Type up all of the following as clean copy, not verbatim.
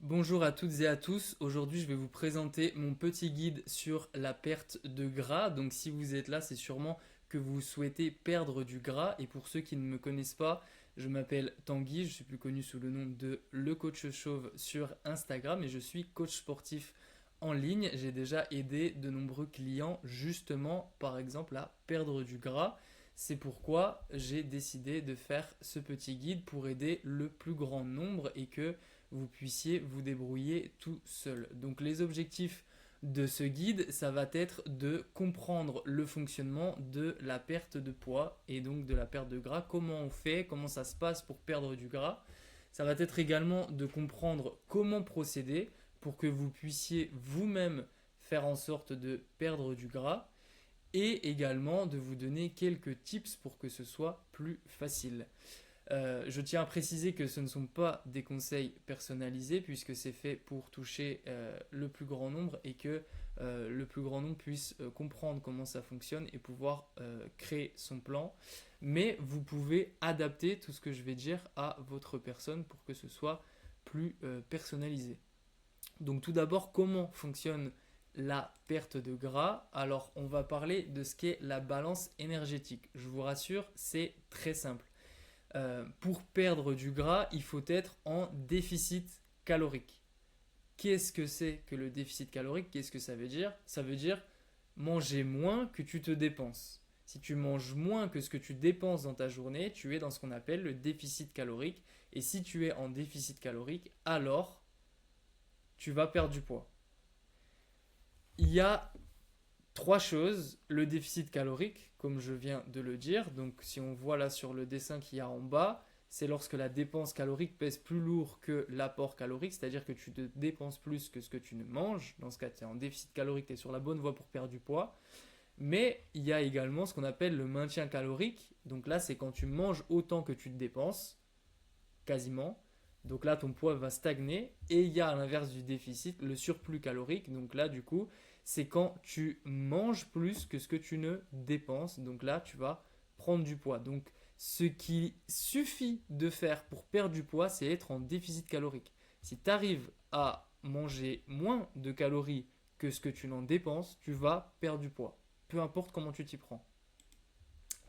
Bonjour à toutes et à tous. Aujourd'hui, je vais vous présenter mon petit guide sur la perte de gras. Donc, si vous êtes là, c'est sûrement que vous souhaitez perdre du gras. Et pour ceux qui ne me connaissent pas, je m'appelle Tanguy. Je suis plus connu sous le nom de Le Coach Chauve sur Instagram et je suis coach sportif en ligne. J'ai déjà aidé de nombreux clients justement, par exemple, à perdre du gras. C'est pourquoi j'ai décidé de faire ce petit guide pour aider le plus grand nombre et que vous puissiez vous débrouiller tout seul. Donc les objectifs de ce guide, ça va être de comprendre le fonctionnement de la perte de poids et donc de la perte de gras, comment on fait, comment ça se passe pour perdre du gras. Ça va être également de comprendre comment procéder pour que vous puissiez vous-même faire en sorte de perdre du gras et également de vous donner quelques tips pour que ce soit plus facile. Je tiens à préciser que ce ne sont pas des conseils personnalisés puisque c'est fait pour toucher le plus grand nombre et que le plus grand nombre puisse comprendre comment ça fonctionne et pouvoir créer son plan. Mais vous pouvez adapter tout ce que je vais dire à votre personne pour que ce soit plus personnalisé. Donc tout d'abord, comment fonctionne la perte de gras? Alors on va parler de ce qu'est la balance énergétique. Je vous rassure, c'est très simple. Pour perdre du gras, il faut être en déficit calorique. Qu'est-ce que c'est que le déficit calorique? Qu'est-ce que ça veut dire? Ça veut dire manger moins que tu te dépenses. Si tu manges moins que ce que tu dépenses dans ta journée, tu es dans ce qu'on appelle le déficit calorique. Et si tu es en déficit calorique, alors tu vas perdre du poids. Il y a trois choses. Le déficit calorique, comme je viens de le dire. Donc si on voit là sur le dessin qu'il y a en bas, c'est lorsque la dépense calorique pèse plus lourd que l'apport calorique, c'est-à-dire que tu te dépenses plus que ce que tu ne manges. Dans ce cas, tu es en déficit calorique, tu es sur la bonne voie pour perdre du poids. Mais il y a également ce qu'on appelle le maintien calorique. Donc là, c'est quand tu manges autant que tu te dépenses, quasiment. Donc là, ton poids va stagner. Et il y a à l'inverse du déficit, le surplus calorique. Donc là, du coup, c'est quand tu manges plus que ce que tu ne dépenses. Donc là, tu vas prendre du poids. Donc ce qui suffit de faire pour perdre du poids, c'est être en déficit calorique. Si tu arrives à manger moins de calories que ce que tu n'en dépenses, tu vas perdre du poids. Peu importe comment tu t'y prends.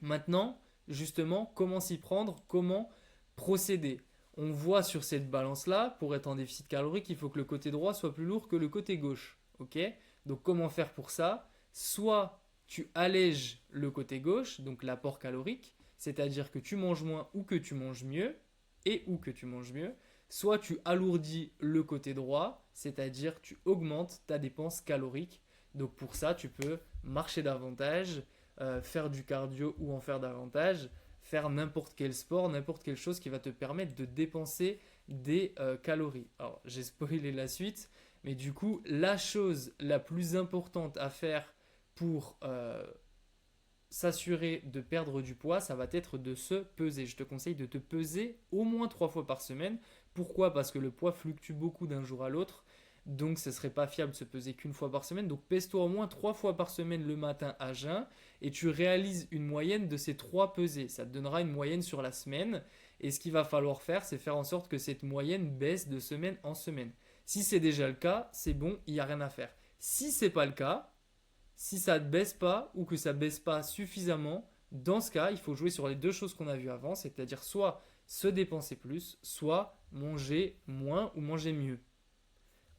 Maintenant, justement, comment s'y prendre, comment procéder. On voit sur cette balance-là, pour être en déficit calorique, il faut que le côté droit soit plus lourd que le côté gauche. Ok? Donc comment faire pour ça? Soit tu allèges le côté gauche, donc l'apport calorique, c'est-à-dire que tu manges moins ou que tu manges mieux, et ou que tu manges mieux. Soit tu alourdis le côté droit, c'est-à-dire tu augmentes ta dépense calorique. Donc pour ça, tu peux marcher davantage, faire du cardio ou en faire davantage, faire n'importe quel sport, n'importe quelle chose qui va te permettre de dépenser des calories. Alors j'ai spoilé la suite, mais du coup la chose la plus importante à faire pour s'assurer de perdre du poids, ça va être de se peser. Je te conseille de te peser au moins 3 fois par semaine. Pourquoi? Parce que le poids fluctue beaucoup d'un jour à l'autre. Donc ce ne serait pas fiable de se peser qu'une fois par semaine. Donc pèse-toi au moins 3 fois par semaine le matin à jeun et tu réalises une moyenne de ces 3 pesées. Ça te donnera une moyenne sur la semaine. Et ce qu'il va falloir faire, c'est faire en sorte que cette moyenne baisse de semaine en semaine. Si c'est déjà le cas, c'est bon, il n'y a rien à faire. Si ce n'est pas le cas, si ça ne baisse pas ou que ça ne baisse pas suffisamment, dans ce cas, il faut jouer sur les deux choses qu'on a vues avant, c'est-à-dire soit se dépenser plus, soit manger moins ou manger mieux.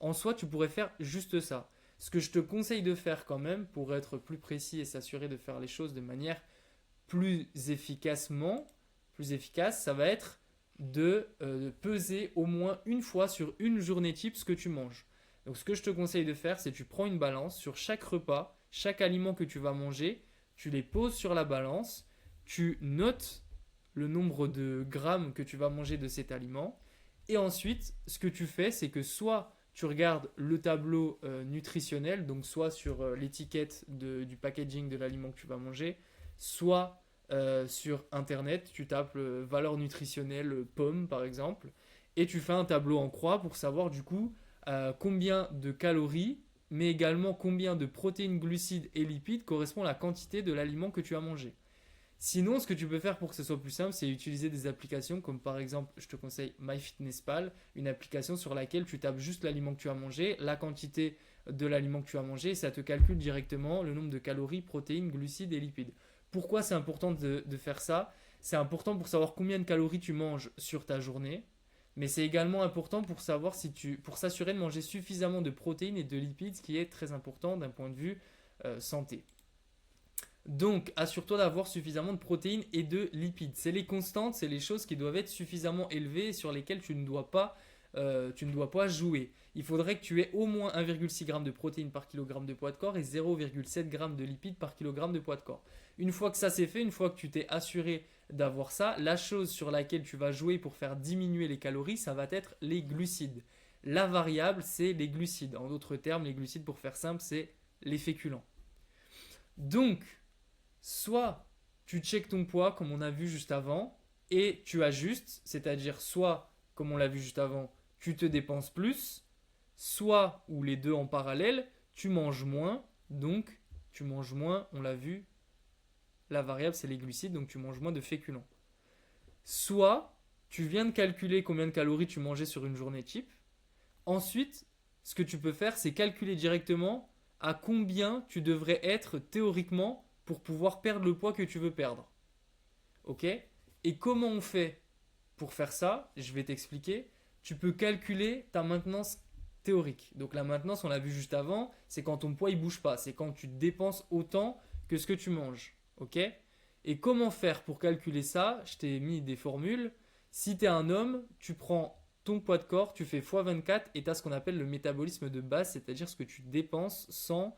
En soi, tu pourrais faire juste ça. Ce que je te conseille de faire quand même, pour être plus précis et s'assurer de faire les choses de manière plus efficacement, plus efficace, ça va être de peser au moins une fois sur une journée type ce que tu manges. Donc ce que je te conseille de faire, c'est que tu prends une balance sur chaque repas, chaque aliment que tu vas manger, tu les poses sur la balance, tu notes le nombre de grammes que tu vas manger de cet aliment, et ensuite, ce que tu fais, c'est que soit tu regardes le tableau nutritionnel, donc soit sur l'étiquette du packaging de l'aliment que tu vas manger, soit sur internet, tu tapes valeur nutritionnelle pomme par exemple, et tu fais un tableau en croix pour savoir du coup combien de calories, mais également combien de protéines, glucides et lipides correspond à la quantité de l'aliment que tu as mangé. Sinon, ce que tu peux faire pour que ce soit plus simple, c'est utiliser des applications comme par exemple, je te conseille MyFitnessPal, une application sur laquelle tu tapes juste l'aliment que tu as mangé, la quantité de l'aliment que tu as mangé, et ça te calcule directement le nombre de calories, protéines, glucides et lipides. Pourquoi c'est important de faire ça? C'est important pour savoir combien de calories tu manges sur ta journée, mais c'est également important pour savoir pour s'assurer de manger suffisamment de protéines et de lipides, ce qui est très important d'un point de vue santé. Donc, assure-toi d'avoir suffisamment de protéines et de lipides. C'est les constantes, c'est les choses qui doivent être suffisamment élevées et sur lesquelles tu ne dois pas jouer. Il faudrait que tu aies au moins 1,6 g de protéines par kilogramme de poids de corps et 0,7 g de lipides par kilogramme de poids de corps. Une fois que ça c'est fait, une fois que tu t'es assuré d'avoir ça, la chose sur laquelle tu vas jouer pour faire diminuer les calories, ça va être les glucides. La variable, c'est les glucides. En d'autres termes, les glucides, pour faire simple, c'est les féculents. Donc, soit tu checkes ton poids comme on a vu juste avant et tu ajustes, c'est-à-dire soit, comme on l'a vu juste avant, tu te dépenses plus, soit, ou les deux en parallèle, tu manges moins, donc tu manges moins, on l'a vu, la variable c'est les glucides, donc tu manges moins de féculents. Soit, tu viens de calculer combien de calories tu mangeais sur une journée type, ensuite, ce que tu peux faire, c'est calculer directement à combien tu devrais être théoriquement pour pouvoir perdre le poids que tu veux perdre. Ok? Et comment on fait pour faire ça? Je vais t'expliquer. Tu peux calculer ta maintenance théorique. Donc la maintenance, on l'a vu juste avant, c'est quand ton poids ne bouge pas. C'est quand tu dépenses autant que ce que tu manges. Ok? Et comment faire pour calculer ça? Je t'ai mis des formules. Si tu es un homme, tu prends ton poids de corps, tu fais x24 et tu as ce qu'on appelle le métabolisme de base, c'est-à-dire ce que tu dépenses sans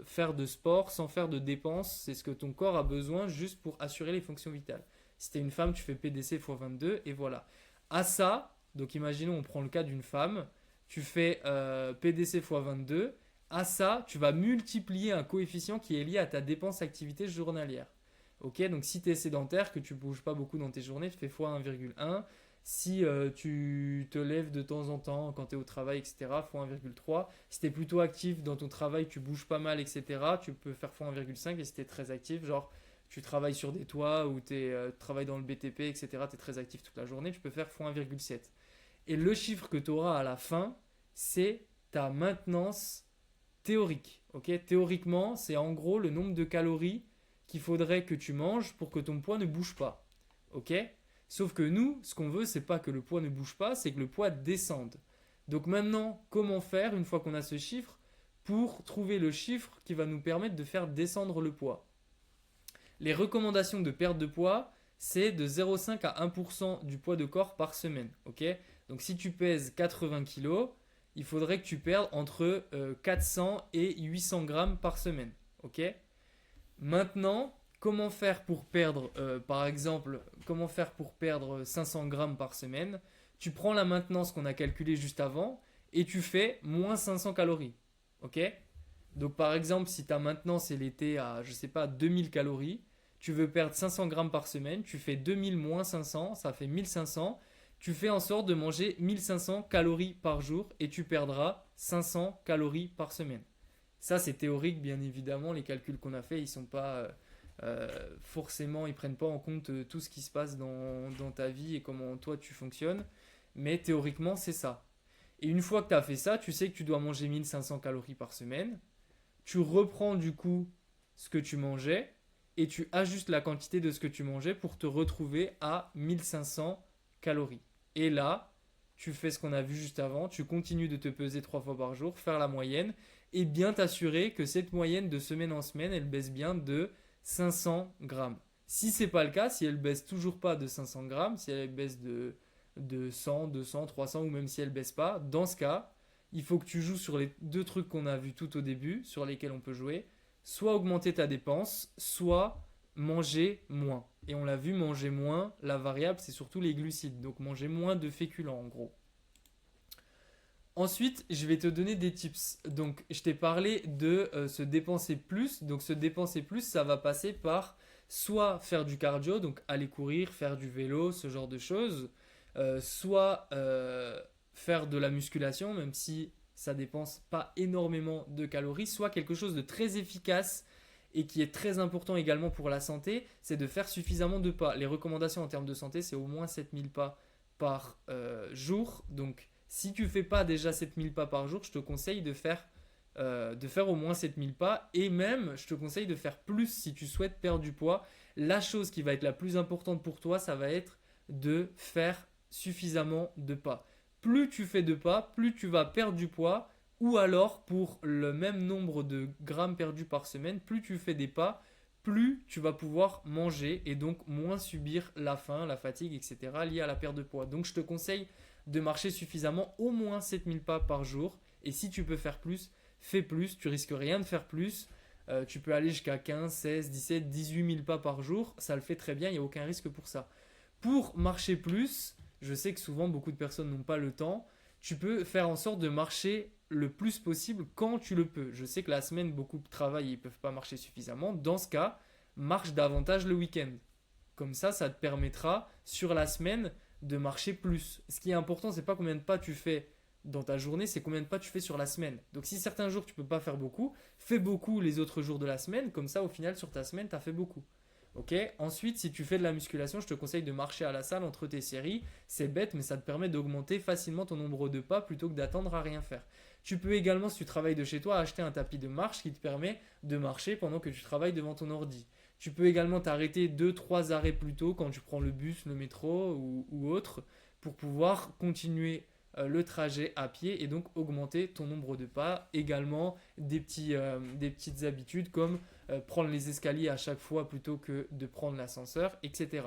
faire de sport, sans faire de dépenses. C'est ce que ton corps a besoin juste pour assurer les fonctions vitales. Si tu es une femme, tu fais PDC x22 et voilà. À ça, donc imaginons on prend le cas d'une femme, tu fais PDC x22. À ça, tu vas multiplier un coefficient qui est lié à ta dépense activité journalière. Ok, donc si tu es sédentaire, que tu ne bouges pas beaucoup dans tes journées, tu fais x1,1. Si tu te lèves de temps en temps quand tu es au travail, etc., x1,3. Si tu es plutôt actif dans ton travail, tu bouges pas mal, etc., tu peux faire x1,5. Et si tu es très actif, genre tu travailles sur des toits ou tu travailles dans le BTP, etc., tu es très actif toute la journée, tu peux faire x1,7. Et le chiffre que tu auras à la fin, c'est ta maintenance théorique. Okay, théoriquement, c'est en gros le nombre de calories qu'il faudrait que tu manges pour que ton poids ne bouge pas. Ok? Sauf que nous, ce qu'on veut, c'est pas que le poids ne bouge pas, c'est que le poids descende. Donc maintenant, comment faire une fois qu'on a ce chiffre pour trouver le chiffre qui va nous permettre de faire descendre le poids? Les recommandations de perte de poids, c'est de 0,5 à 1% du poids de corps par semaine. Okay, donc si tu pèses 80 kg, il faudrait que tu perdes entre 400 et 800 grammes par semaine. Okay, maintenant, comment faire pour perdre, par exemple, comment faire pour perdre 500 grammes par semaine? Tu prends la maintenance qu'on a calculée juste avant et tu fais moins 500 calories. Ok? Donc par exemple, si ta maintenance elle était à, je sais pas, 2000 calories, tu veux perdre 500 grammes par semaine, tu fais 2000 moins 500, ça fait 1500. Tu fais en sorte de manger 1500 calories par jour et tu perdras 500 calories par semaine. Ça, c'est théorique, bien évidemment. Les calculs qu'on a faits, ils sont pas forcément, ils prennent pas en compte tout ce qui se passe dans ta vie et comment toi tu fonctionnes. Mais théoriquement, c'est ça. Et une fois que tu as fait ça, tu sais que tu dois manger 1500 calories par semaine. Tu reprends du coup ce que tu mangeais et tu ajustes la quantité de ce que tu mangeais pour te retrouver à 1500 calories. Et là, tu fais ce qu'on a vu juste avant, tu continues de te peser 3 fois par jour, faire la moyenne et bien t'assurer que cette moyenne de semaine en semaine, elle baisse bien de 500 grammes. Si ce n'est pas le cas, si elle baisse toujours pas de 500 grammes, si elle baisse de 100, 200, 300 ou même si elle baisse pas, dans ce cas, il faut que tu joues sur les deux trucs qu'on a vus tout au début, sur lesquels on peut jouer, soit augmenter ta dépense, soit manger moins. Et on l'a vu, manger moins, la variable, c'est surtout les glucides. Donc manger moins de féculents en gros. Ensuite, je vais te donner des tips. Donc, je t'ai parlé de se dépenser plus. Donc, se dépenser plus, ça va passer par soit faire du cardio, donc aller courir, faire du vélo, ce genre de choses, soit faire de la musculation, même si ça dépense pas énormément de calories, soit quelque chose de très efficace et qui est très important également pour la santé, c'est de faire suffisamment de pas. Les recommandations en termes de santé, c'est au moins 7000 pas par jour. Donc, si tu fais pas déjà 7000 pas par jour, je te conseille de faire au moins 7000 pas. Et même, je te conseille de faire plus si tu souhaites perdre du poids. La chose qui va être la plus importante pour toi, ça va être de faire suffisamment de pas. Plus tu fais de pas, plus tu vas perdre du poids. Ou alors, pour le même nombre de grammes perdus par semaine, plus tu fais des pas, plus tu vas pouvoir manger et donc moins subir la faim, la fatigue, etc. liée à la perte de poids. Donc je te conseille de marcher suffisamment, au moins 7000 pas par jour. Et si tu peux faire plus, fais plus. Tu risques rien de faire plus. Tu peux aller jusqu'à 15, 16, 17, 18 000 pas par jour. Ça le fait très bien, il n'y a aucun risque pour ça. Pour marcher plus, je sais que souvent beaucoup de personnes n'ont pas le temps. Tu peux faire en sorte de marcher le plus possible quand tu le peux. Je sais que la semaine, beaucoup travaillent et ils ne peuvent pas marcher suffisamment. Dans ce cas, marche davantage le week-end. Comme ça te permettra sur la semaine de marcher plus. Ce qui est important, c'est pas combien de pas tu fais dans ta journée, c'est combien de pas tu fais sur la semaine. Donc si certains jours tu peux pas faire beaucoup, fais beaucoup les autres jours de la semaine, comme ça au final sur ta semaine tu as fait beaucoup. Ok. Ensuite, si tu fais de la musculation, je te conseille de marcher à la salle entre tes séries. C'est bête, mais ça te permet d'augmenter facilement ton nombre de pas plutôt que d'attendre à rien faire. Tu peux également, si tu travailles de chez toi, acheter un tapis de marche qui te permet de marcher pendant que tu travailles devant ton ordi. Tu peux également t'arrêter 2-3 arrêts plus tôt quand tu prends le bus, le métro ou autre pour pouvoir continuer le trajet à pied et donc augmenter ton nombre de pas. Également des petites habitudes comme prendre les escaliers à chaque fois plutôt que de prendre l'ascenseur, etc.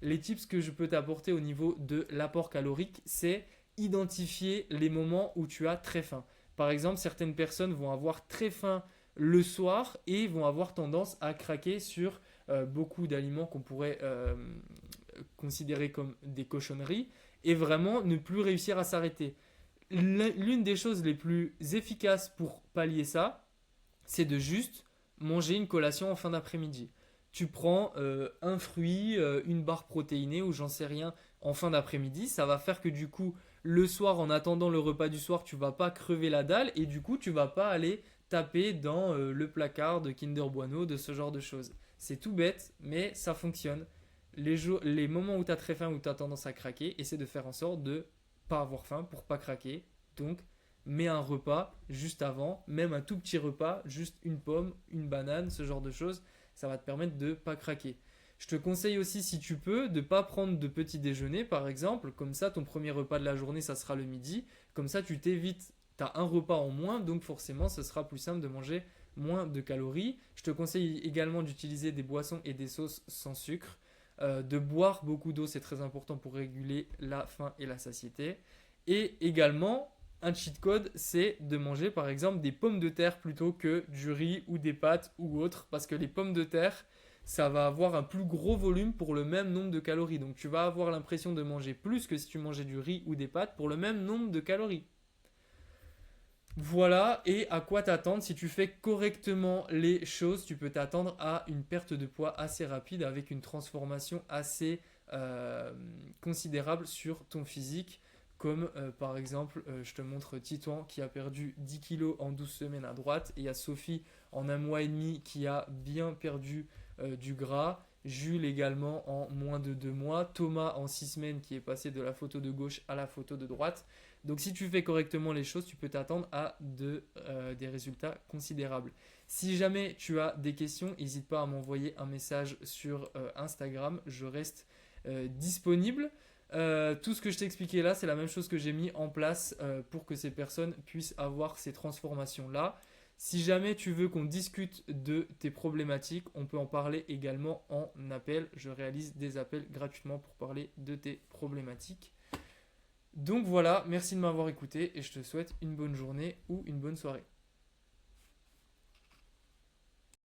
Les tips que je peux t'apporter au niveau de l'apport calorique, c'est identifier les moments où tu as très faim. Par exemple, certaines personnes vont avoir très faim le soir et vont avoir tendance à craquer sur beaucoup d'aliments qu'on pourrait considérer comme des cochonneries et vraiment ne plus réussir à s'arrêter. L'une des choses les plus efficaces pour pallier ça, c'est de juste manger une collation en fin d'après-midi. Tu prends un fruit, une barre protéinée ou j'en sais rien en fin d'après-midi. Ça va faire que du coup, le soir, en attendant le repas du soir, tu vas pas crever la dalle et du coup, tu vas pas aller taper dans le placard de Kinder Bueno, de ce genre de choses. C'est tout bête, mais ça fonctionne. Les moments où tu as très faim, où tu as tendance à craquer, essaie de faire en sorte de pas avoir faim pour pas craquer. Donc, mets un repas juste avant, même un tout petit repas, juste une pomme, une banane, ce genre de choses, ça va te permettre de pas craquer. Je te conseille aussi, si tu peux, de ne pas prendre de petit déjeuner, par exemple. Comme ça, ton premier repas de la journée, ça sera le midi. Comme ça, tu t'évites, tu as un repas en moins, donc forcément, ce sera plus simple de manger moins de calories. Je te conseille également d'utiliser des boissons et des sauces sans sucre. De boire beaucoup d'eau, c'est très important pour réguler la faim et la satiété. Et également, un cheat code, c'est de manger par exemple des pommes de terre plutôt que du riz ou des pâtes ou autre. Parce que les pommes de terre, ça va avoir un plus gros volume pour le même nombre de calories. Donc tu vas avoir l'impression de manger plus que si tu mangeais du riz ou des pâtes pour le même nombre de calories. Voilà, et à quoi t'attendre? Si tu fais correctement les choses, tu peux t'attendre à une perte de poids assez rapide avec une transformation assez considérable sur ton physique. Comme par exemple, je te montre Titouan qui a perdu 10 kilos en 12 semaines à droite. Et il y a Sophie en un mois et demi qui a bien perdu du gras. Jules également en moins de 2 mois. Thomas en 6 semaines qui est passé de la photo de gauche à la photo de droite. Donc si tu fais correctement les choses, tu peux t'attendre à des résultats considérables. Si jamais tu as des questions, n'hésite pas à m'envoyer un message sur Instagram. Je reste disponible. Tout ce que je t'ai expliqué là, c'est la même chose que j'ai mis en place pour que ces personnes puissent avoir ces transformations-là. Si jamais tu veux qu'on discute de tes problématiques, on peut en parler également en appel. Je réalise des appels gratuitement pour parler de tes problématiques. Donc voilà, merci de m'avoir écouté et je te souhaite une bonne journée ou une bonne soirée.